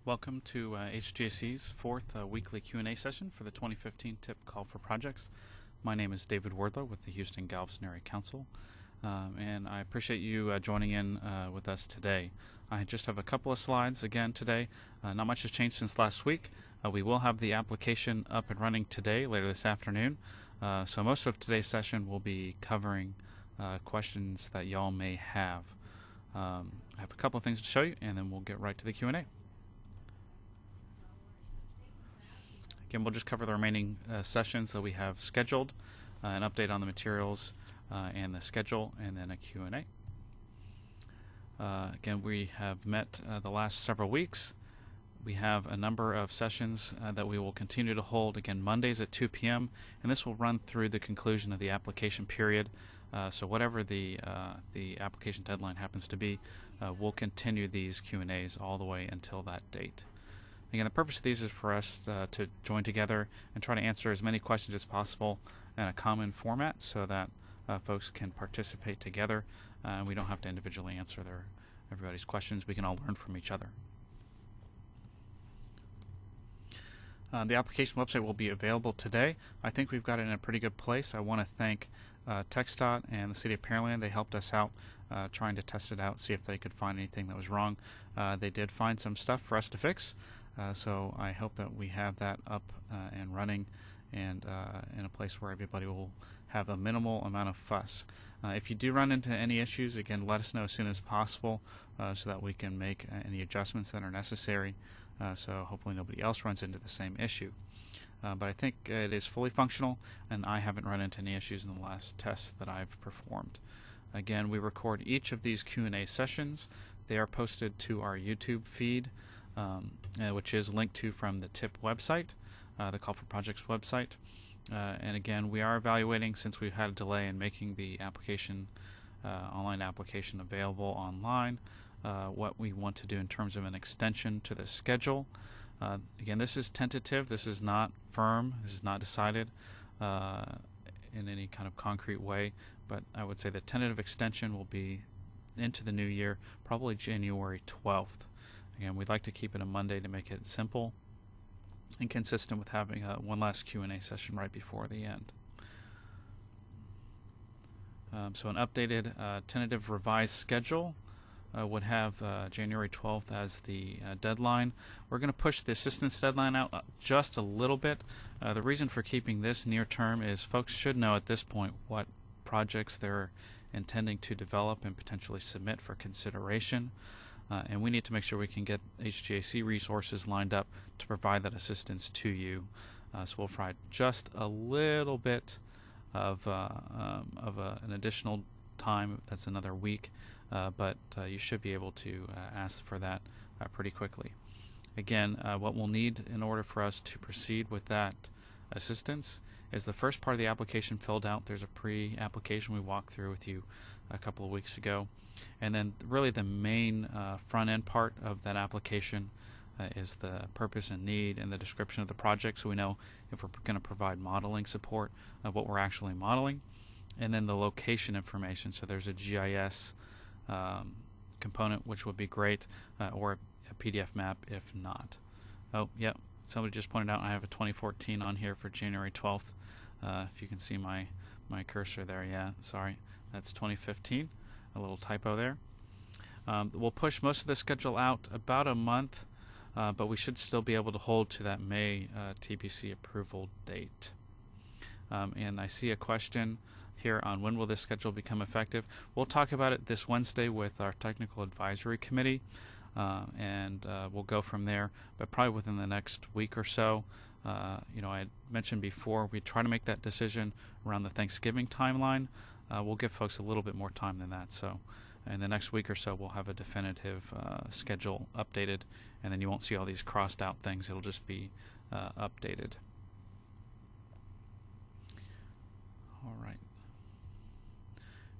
Welcome to HGAC's fourth weekly Q&A session for the 2015 TIP Call for Projects. My name is David Wardlow with the Houston-Galveston Area Council, and I appreciate you joining in with us today. I just have a couple of slides again today. Not much has changed since last week. We will have the application up and running today, later this afternoon. So most of today's session will be covering questions that y'all may have. I have a couple of things to show you, and then we'll get right to the Q&A. Again, we'll just cover the remaining sessions that we have scheduled, an update on the materials and the schedule, and then a Q&A. Again, we have met the last several weeks. We have a number of sessions that we will continue to hold, again, Mondays at 2 p.m., and this will run through the conclusion of the application period. So whatever the application deadline happens to be, we'll continue these Q&As all the way until that date. Again, the purpose of these is for us to join together and try to answer as many questions as possible in a common format so that folks can participate together and we don't have to individually answer everybody's questions. We can all learn from each other. The application website will be available today. I think we've got it in a pretty good place. I want to thank TxDOT and the City of Pearland. They helped us out trying to test it out, see if they could find anything that was wrong. They did find some stuff for us to fix. So I hope that we have that up and running and in a place where everybody will have a minimal amount of fuss. If you do run into any issues, again, let us know as soon as possible so that we can make any adjustments that are necessary so hopefully nobody else runs into the same issue. But I think it is fully functional, and I haven't run into any issues in the last tests that I've performed. Again, we record each of these Q&A sessions. They are posted to our YouTube feed, which is linked to from the TIP website, the Call for Projects website. And again, we are evaluating, since we've had a delay in making the application, online application available online, what we want to do in terms of an extension to the schedule. Again, this is tentative. This is not firm. This is not decided in any kind of concrete way. But I would say the tentative extension will be into the new year, probably January 12th. Again, we'd like to keep it a Monday to make it simple and consistent with having one last Q&A session right before the end. So an updated tentative revised schedule would have January 12th as the deadline. We're going to push the assistance deadline out just a little bit. The reason for keeping this near term is folks should know at this point what projects they're intending to develop and potentially submit for consideration. And we need to make sure we can get HGAC resources lined up to provide that assistance to you. So we'll provide just a little bit of an additional time. That's another week, but you should be able to ask for that pretty quickly. Again, what we'll need in order for us to proceed with that assistance is the first part of the application filled out. There's a pre-application we walked through with you a couple of weeks ago. And then really the main front-end part of that application is the purpose and need and the description of the project, so we know if we're going to provide modeling support of what we're actually modeling. And then the location information, so there's a GIS component, which would be great, or a PDF map if not. Oh, yep, somebody just pointed out I have a 2014 on here for January 12th. If you can see my cursor there, yeah, sorry, that's 2015. A little typo there. We'll push most of the schedule out about a month, but we should still be able to hold to that May TPC approval date. And I see a question here on when will this schedule become effective. We'll talk about it this Wednesday with our Technical Advisory Committee, and we'll go from there, but probably within the next week or so. You know, I had mentioned before we try to make that decision around the Thanksgiving timeline. We'll give folks a little bit more time than that. So in the next week or so, we'll have a definitive schedule updated, and then you won't see all these crossed out things. It'll just be updated. All right.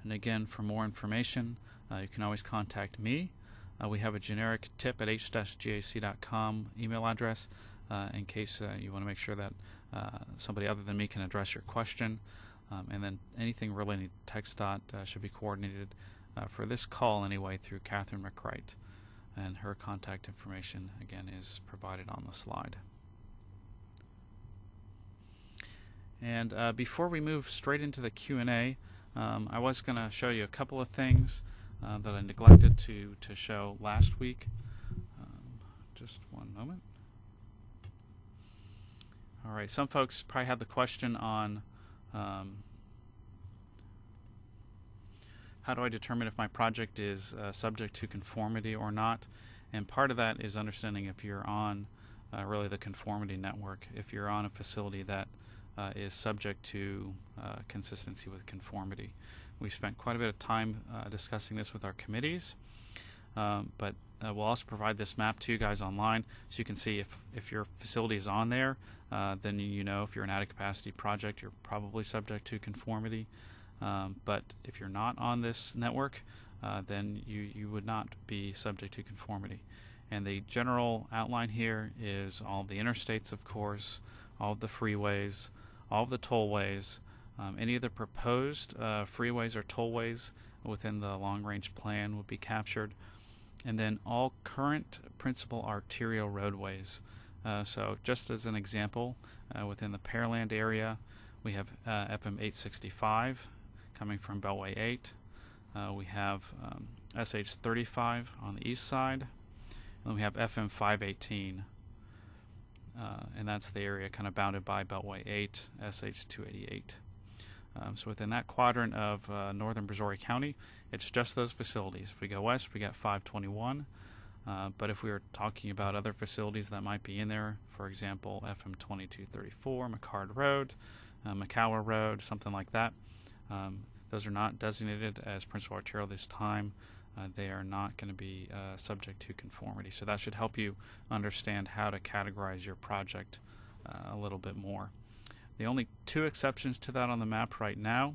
And again, for more information, you can always contact me. We have a generic tip at h-gac.com email address in case you want to make sure that somebody other than me can address your question. And then anything related to TxDOT should be coordinated for this call anyway through Catherine McCwright. and her contact information again is provided on the slide. And before we move straight into the Q&A, I was going to show you a couple of things that I neglected to show last week. Just one moment. All right, some folks probably had the question on how do I determine if my project is subject to conformity or not? And part of that is understanding if you're on really the conformity network, if you're on a facility that is subject to consistency with conformity. We've spent quite a bit of time discussing this with our committees, but we'll also provide this map to you guys online so you can see if your facility is on there, then you know if you're an added capacity project, you're probably subject to conformity. But if you're not on this network, then you would not be subject to conformity. And the general outline here is all the interstates, of course, all of the freeways, all of the tollways, any of the proposed freeways or tollways within the long-range plan would be captured, and then all current principal arterial roadways. So just as an example, within the Pearland area, we have FM 865 coming from Beltway 8. We have SH 35 on the east side, and we have FM 518. And that's the area kind of bounded by Beltway 8, SH 288. So within that quadrant of northern Brazoria County, it's just those facilities. If we go west, we got 521. But if we were talking about other facilities that might be in there, for example, FM 2234, McCard Road, McCower Road, something like that, those are not designated as principal arterial this time. They are not going to be subject to conformity. So that should help you understand how to categorize your project a little bit more. The only two exceptions to that on the map right now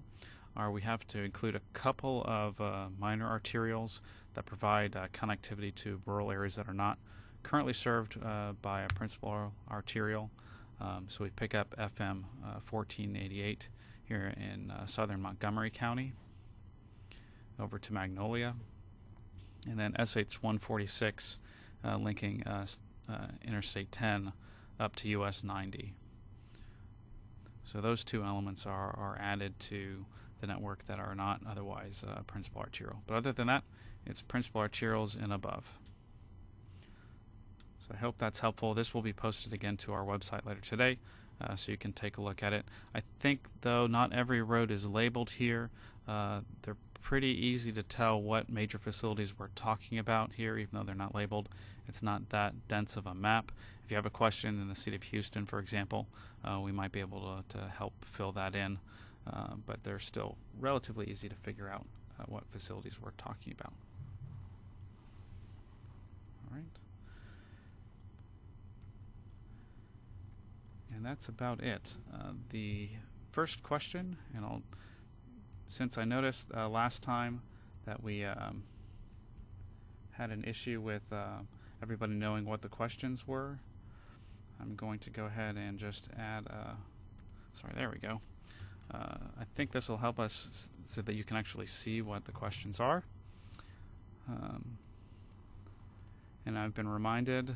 are we have to include a couple of minor arterials that provide connectivity to rural areas that are not currently served by a principal arterial. So we pick up FM 1488 here in southern Montgomery County over to Magnolia, and then SH 146 linking Interstate 10 up to US 90. So those two elements are added to the network that are not otherwise principal arterial. But other than that, it's principal arterials and above. So I hope that's helpful. This will be posted again to our website later today, so you can take a look at it. I think, though, not every road is labeled here. They're pretty easy to tell what major facilities we're talking about here, even though they're not labeled. It's not that dense of a map. If you have a question in the city of Houston, for example, we might be able to help fill that in, but they're still relatively easy to figure out what facilities we're talking about. All right. And that's about it. The first question, and since I noticed last time that we had an issue with everybody knowing what the questions were, I'm going to go ahead and just add, sorry, there we go. I think this will help us so that you can actually see what the questions are. And I've been reminded,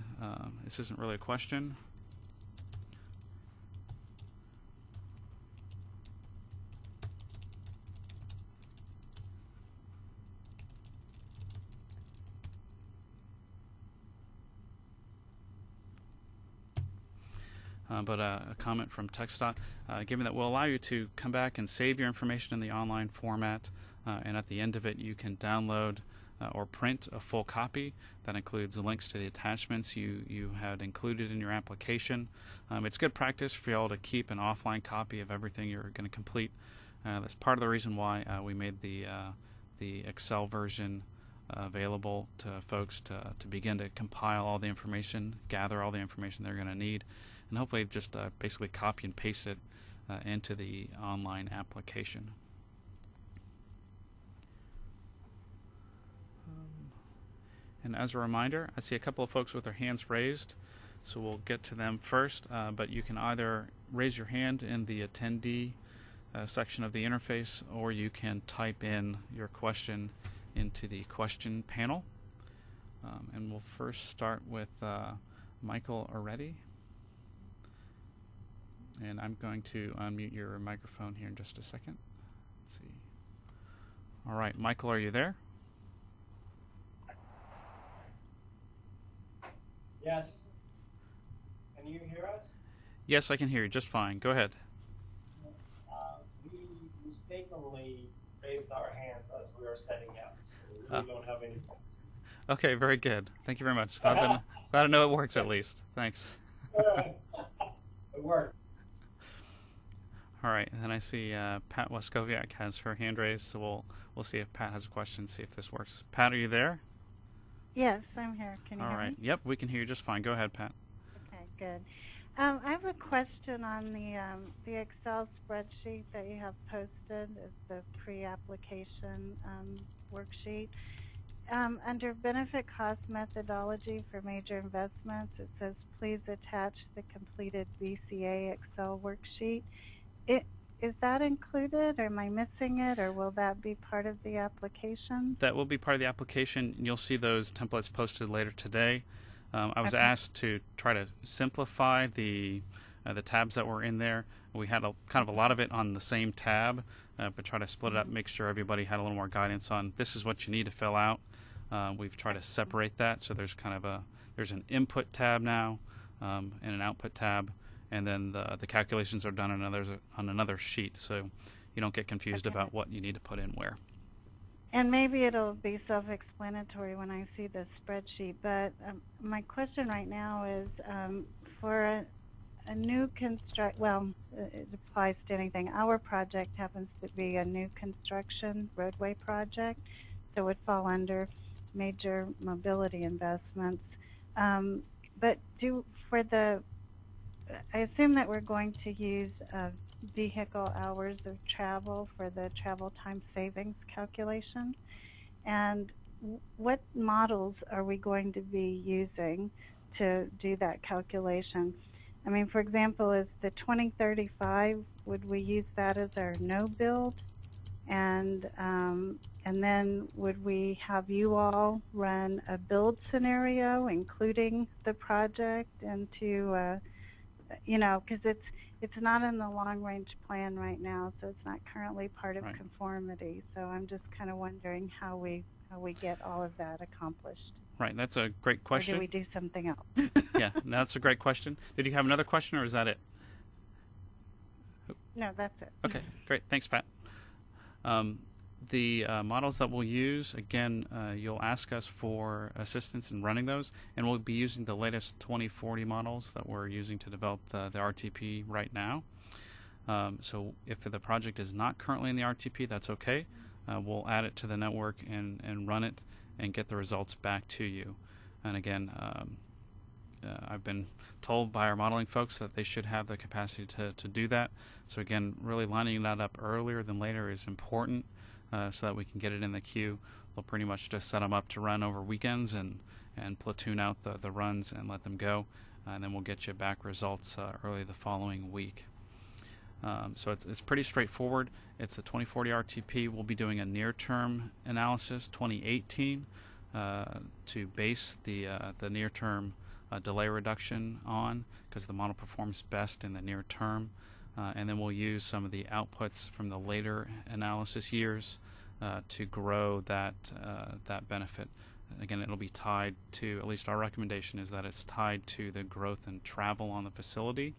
this isn't really a question. But a comment from TxDOT, given that will allow you to come back and save your information in the online format, and at the end of it you can download or print a full copy that includes links to the attachments you had included in your application. It's good practice for you all to keep an offline copy of everything you're going to complete. That's part of the reason why we made the Excel version available to folks to begin to compile all the information, gather all the information they're going to need, and hopefully just basically copy and paste it into the online application. And as a reminder, I see a couple of folks with their hands raised, so we'll get to them first, but you can either raise your hand in the attendee section of the interface, or you can type in your question into the question panel. And we'll first start with Michael Oretti. And I'm going to unmute your microphone here in just a second. Let's see. All right, Michael, are you there? Yes. Can you hear us? Yes, I can hear you just fine. Go ahead. We mistakenly raised our hands as we were setting up, so we really don't have any questions. Okay, very good. Thank you very much. Glad to know it works at least. Thanks. It worked. All right, and then I see Pat Waskowiak has her hand raised, so we'll see if Pat has a question, see if this works. Pat, are you there? Yes, I'm here. Can you All hear right. me? Yep, we can hear you just fine. Go ahead, Pat. Okay, good. I have a question on the Excel spreadsheet that you have posted as the pre-application worksheet. Under benefit cost methodology for major investments, it says please attach the completed BCA Excel worksheet. Is that included, or am I missing it, or will that be part of the application? That will be part of the application. You'll see those templates posted later today. I was Okay. asked to try to simplify the tabs that were in there. We had kind of a lot of it on the same tab, but try to split it up, make sure everybody had a little more guidance on this is what you need to fill out. We've tried to separate that, so there's kind of there's an input tab now and an output tab, and then the calculations are done on another sheet, so you don't get confused about what you need to put in where. And maybe it'll be self-explanatory when I see the spreadsheet, but my question right now is for a new it applies to anything. Our project happens to be a new construction roadway project, so it would fall under major mobility investments. But I assume that we're going to use vehicle hours of travel for the travel time savings calculation. And what models are we going to be using to do that calculation? I mean, for example, is the 2035, would we use that as our no build? And then would we have you all run a build scenario, including the project, into because it's not in the long-range plan right now, so it's not currently part of Conformity. So I'm just kind of wondering how we get all of that accomplished. Right, that's a great question. Or do we do something else? Yeah, no, that's a great question. Did you have another question, or is that it? No, that's it. Okay, great. Thanks, Pat. The models that we'll use, again, you'll ask us for assistance in running those, and we'll be using the latest 2040 models that we're using to develop the RTP right now. So if the project is not currently in the RTP, that's okay. We'll add it to the network and run it and get the results back to you. And again, I've been told by our modeling folks that they should have the capacity to do that. So again, really lining that up earlier than later is important so that we can get it in the queue. We'll pretty much just set them up to run over weekends and platoon out the runs and let them go. And then we'll get you back results early the following week. So it's pretty straightforward. It's a 2040 RTP. We'll be doing a near-term analysis, 2018, to base the near-term delay reduction on, because the model performs best in the near term. And then we'll use some of the outputs from the later analysis years to grow that benefit. Again, it'll be tied to, at least our recommendation is that it's tied to the growth in travel on the facility.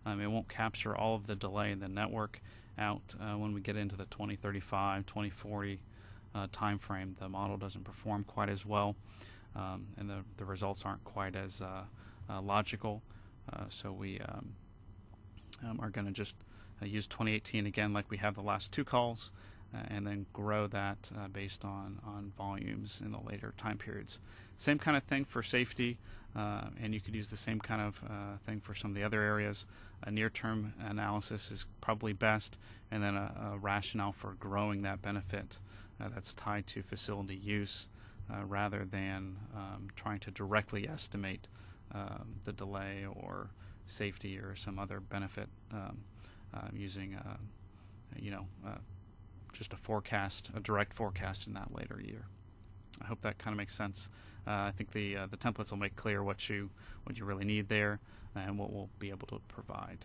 It won't capture all of the delay in the network out when we get into the 2035, 2040 time frame. The model doesn't perform quite as well, and the results aren't quite as logical. So we are going to just use 2018 again like we have the last two calls, and then grow that based on volumes in the later time periods. Same kind of thing for safety, and you could use the same kind of thing for some of the other areas. A near-term analysis is probably best, and then a rationale for growing that benefit that's tied to facility use rather than trying to directly estimate the delay or safety or some other benefit using just a forecast, a direct forecast in that later year. I hope that kind of makes sense. I think the templates will make clear what you really need there and what we'll be able to provide.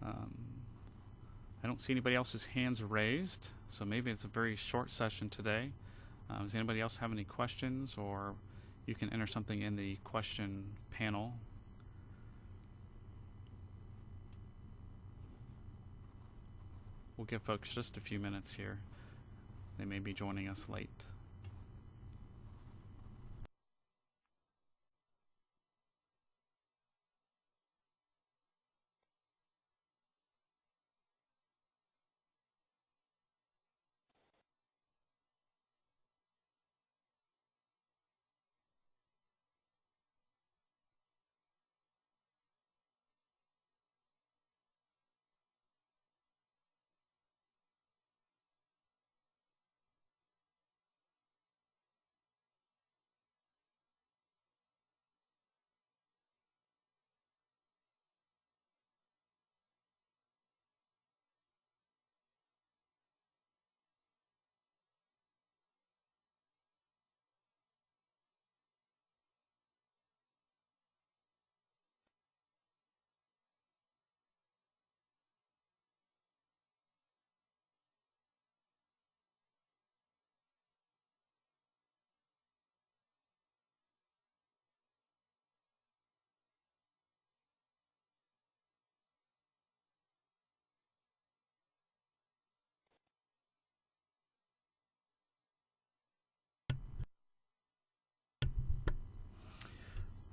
I don't see anybody else's hands raised, so maybe it's a very short session today. Does anybody else have any questions, or you can enter something in the question panel? We'll give folks just a few minutes here. They may be joining us late.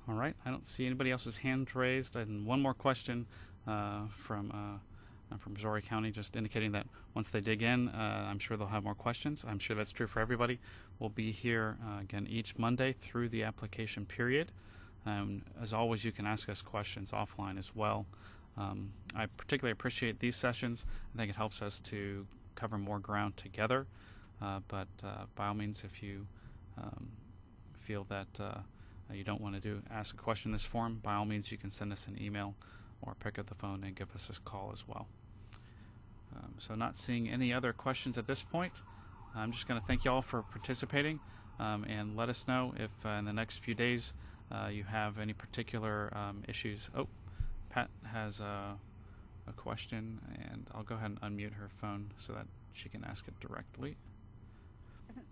All right, I don't see anybody else's hand raised. And one more question from Missouri County, just indicating that once they dig in, I'm sure they'll have more questions. I'm sure that's true for everybody. We'll be here again each Monday through the application period. As always, you can ask us questions offline as well. I particularly appreciate these sessions. I think it helps us to cover more ground together. But by all means, if you feel that you don't want to ask a question in this form, by all means you can send us an email or pick up the phone and give us a call as well. So not seeing any other questions at this point, I'm just going to thank you all for participating and let us know if in the next few days you have any particular issues. Oh, Pat has a question, and I'll go ahead and unmute her phone so that she can ask it directly.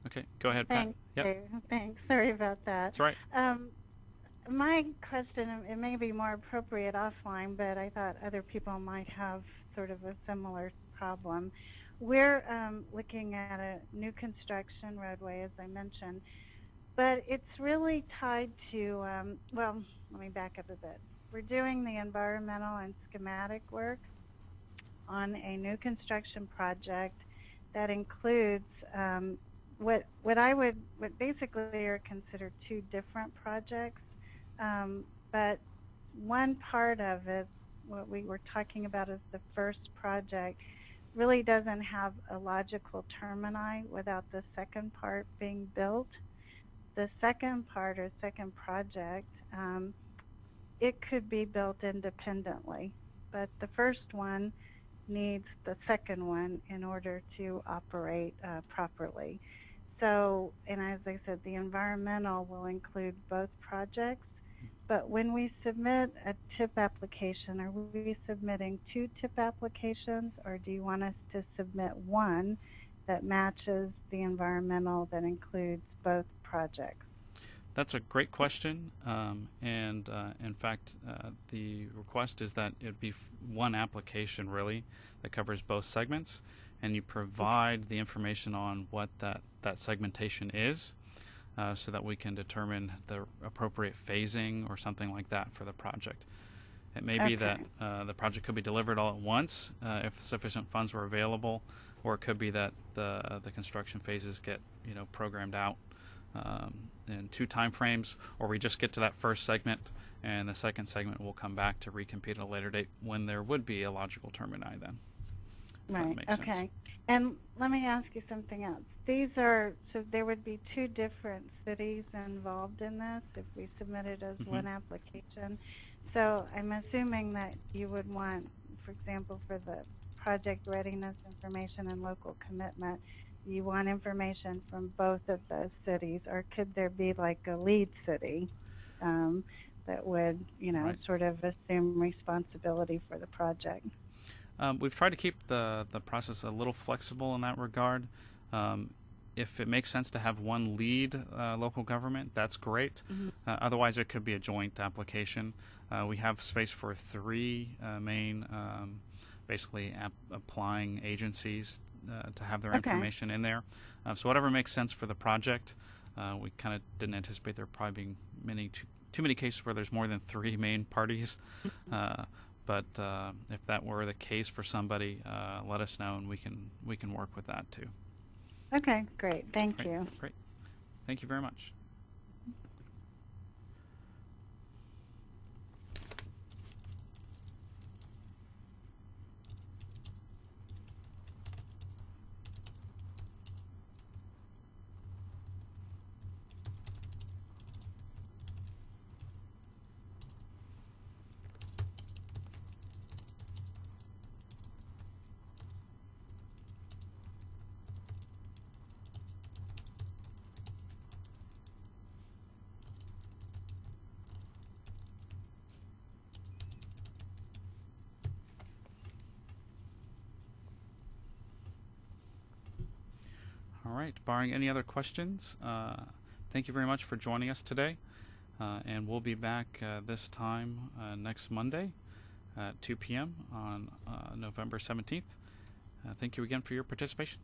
Okay, go ahead, Pat. Yep. Thanks. Sorry about that. That's right. My question, it may be more appropriate offline, but I thought other people might have sort of a similar problem. We're looking at a new construction roadway, as I mentioned, but it's really tied to, well, let me back up a bit. We're doing the environmental and schematic work on a new construction project that includes what basically are considered two different projects, but one part of it, what we were talking about as the first project, really doesn't have a logical termini without the second part being built. The second part or second project, it could be built independently, but the first one needs the second one in order to operate properly. So, and as I said, the environmental will include both projects, but when we submit a TIP application, are we submitting two TIP applications, or do you want us to submit one that matches the environmental that includes both projects? That's a great question, and in fact, the request is that it be one application really that covers both segments, and you provide the information on what that segmentation is, so that we can determine the appropriate phasing or something like that for the project. It may be that the project could be delivered all at once if sufficient funds were available, or it could be that the construction phases get programmed out in two time frames, or we just get to that first segment and the second segment will come back to recompete at a later date when there would be a logical termini then. Right, okay. And let me ask you something else. So there would be two different cities involved in this if we submit it as one application. So I'm assuming that you would want, for example, for the project readiness information and local commitment, you want information from both of those cities, or could there be like a lead city that would, Right. sort of assume responsibility for the project? We've tried to keep the process a little flexible in that regard. If it makes sense to have one lead local government, that's great. Otherwise, it could be a joint application. We have space for 3 main, basically applying agencies to have their Okay. information in there. So whatever makes sense for the project. We kind of didn't anticipate there probably being too many cases where there's more than 3 main parties. But if that were the case for somebody, let us know, and we can work with that too. Okay, great. Thank Great. you. Great. Thank you very much. All right. Barring any other questions, thank you very much for joining us today. And we'll be back this time next Monday at 2 p.m. on November 17th. Thank you again for your participation.